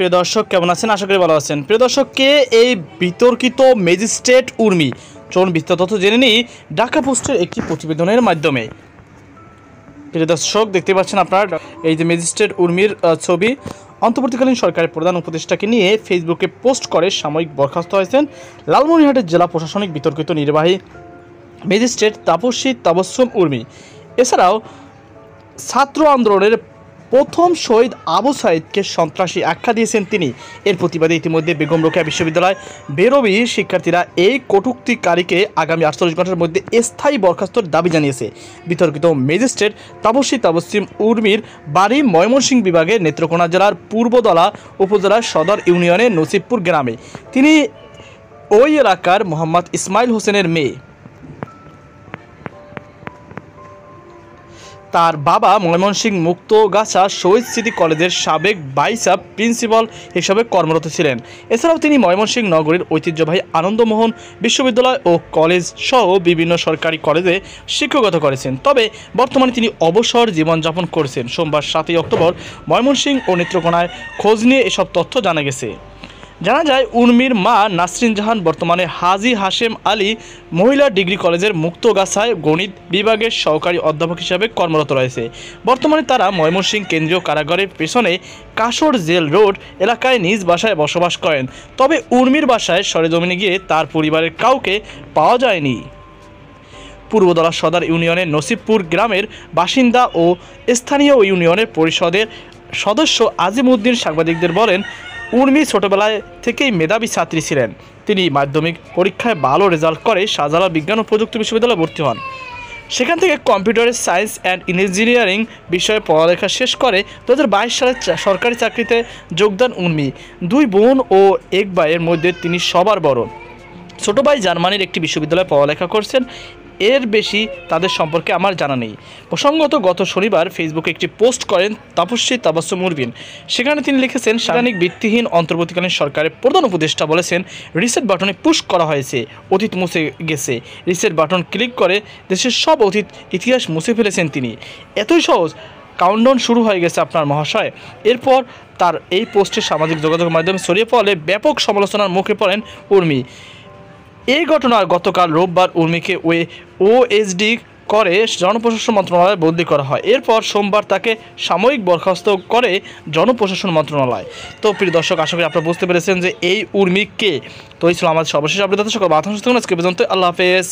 প্রিয় দর্শক কেমন আছেন? আশা করি ভালো আছেন। প্রিয় দর্শককে এই বিতর্কিত ম্যাজিস্ট্রেট উর্মি, চলুন বিস্তারিত তথ্য জেনে নিই ঢাকা পোস্টের একটি প্রতিবেদনের মাধ্যমে। প্রিয় দর্শক দেখতে পাচ্ছেন আপনার এই যে ম্যাজিস্ট্রেট উর্মির ছবি অন্তর্বর্তীকালীন সরকারের প্রধান উপদেষ্টাকে নিয়ে ফেসবুকে পোস্ট করে সাময়িক বরখাস্ত হয়েছেন লালমনিরহাটের জেলা প্রশাসনিক বিতর্কিত নির্বাহী ম্যাজিস্ট্রেট তাপসী তাবস্সুম উর্মি। এছাড়াও ছাত্র আন্দোলনের প্রথম শহীদ আবু সাইদকে সন্ত্রাসী আখ্যা দিয়েছেন তিনি। এর প্রতিবাদে ইতিমধ্যে বেগম রোকেয়া বিশ্ববিদ্যালয় বেরোবি শিক্ষার্থীরা এই কটূক্তিকারীকে আগামী 48 ঘন্টার মধ্যে স্থায়ী বরখাস্তর দাবি জানিয়েছে। বিতর্কিত ম্যাজিস্ট্রেট তাপসী তাবস্সুম উর্মির বাড়ি ময়মনসিংহ বিভাগের নেত্রকোনা জেলার পূর্বদলা উপজেলার সদর ইউনিয়নের নসিবপুর গ্রামে। তিনি ওই এলাকার মোহাম্মদ ইসমাইল হোসেনের মেয়ে। তার বাবা ময়মনসিংহ মুক্তগাছা শহীদ স্মৃতি কলেজের সাবেক ভাইস প্রিন্সিপাল হিসেবে কর্মরত ছিলেন। এছাড়াও তিনি ময়মনসিংহ নগরীর ঐতিহ্যবাহী আনন্দমোহন বিশ্ববিদ্যালয় ও কলেজ সহ বিভিন্ন সরকারি কলেজে শিক্ষকতা করেছেন। তবে বর্তমানে তিনি অবসর জীবনযাপন করছেন। সোমবার 7 অক্টোবর ময়মনসিংহ ও নেত্রকোনায় খোঁজ নিয়ে এসব তথ্য জানা গেছে। জানা যায় উর্মির মা নাসরিন জাহান বর্তমানে হাজী হাশেম আলী মহিলা ডিগ্রি কলেজের মুক্তগাছায় গণিত বিভাগের সহকারী অধ্যাপক হিসেবে কর্মরত রয়েছে। বর্তমানে তারা ময়মনসিংহ কেন্দ্রীয় কারাগারের পেছনে কাশর জেল রোড এলাকায় নিজ বাসায় বসবাস করেন। তবে উর্মির বাসায় সরেজমিনে গিয়ে তার পরিবারের কাউকে পাওয়া যায়নি। পূর্বদলা সদর ইউনিয়নের নসিবপুর গ্রামের বাসিন্দা ও স্থানীয় ইউনিয়নের পরিষদের সদস্য আজিম উদ্দিন সাংবাদিকদের বলেন, উর্মি ছোটবেলায় থেকেই মেধাবী ছাত্রী ছিলেন। তিনি মাধ্যমিক পরীক্ষায় ভালো রেজাল্ট করে শাহজালাল বিজ্ঞান ও প্রযুক্তি বিশ্ববিদ্যালয়ে ভর্তি হন। সেখান থেকে কম্পিউটারের সায়েন্স অ্যান্ড ইঞ্জিনিয়ারিং বিষয়ে পড়ালেখা শেষ করে 2022 সালে সরকারি চাকরিতে যোগদান উর্মি। 2 বোন ও 1 ভাইয়ের মধ্যে তিনি সবার বড়। ছোট ভাই জার্মানির একটি বিশ্ববিদ্যালয়ে পড়ালেখা করছেন। এর বেশি তাদের সম্পর্কে আমার জানা নেই। প্রসঙ্গত গত শনিবার ফেসবুকে একটি পোস্ট করেন তাপসী তাবস্সুম উর্মি। সেখানে তিনি লিখেছেন, সাংবিধানিক ভিত্তিহীন অন্তর্বর্তীকালীন সরকারের প্রধান উপদেষ্টা বলেছেন, রিসেট বাটনে পুশ করা হয়েছে, অতীত মুছে গেছে। রিসেট বাটন ক্লিক করে দেশের সব অতীত ইতিহাস মুছে ফেলেছেন তিনি। এতই সহজ, কাউন্টডাউন শুরু হয়ে গেছে আপনার মহাশয়। এরপর তার এই পোস্টে সামাজিক যোগাযোগের মাধ্যমে ছড়িয়ে পড়লে ব্যাপক সমালোচনার মুখে পড়েন উর্মি। এই ঘটনার গতকাল রোববার উর্মিকে ওএসডি করে জনপ্রশাসন মন্ত্রণালয়ে বদলি করা হয়। এরপর সোমবার তাকে সাময়িক বরখাস্ত করে জনপ্রশাসন মন্ত্রণালয়। তো প্রিয় দর্শক, আশা করি আপনারা বুঝতে পেরেছেন যে এই উর্মি কে। তো এই ছিল আমাদের সর্বশেষ আপডেট। সকল বাধা আজকে পর্যন্ত। আল্লাহ হাফেজ।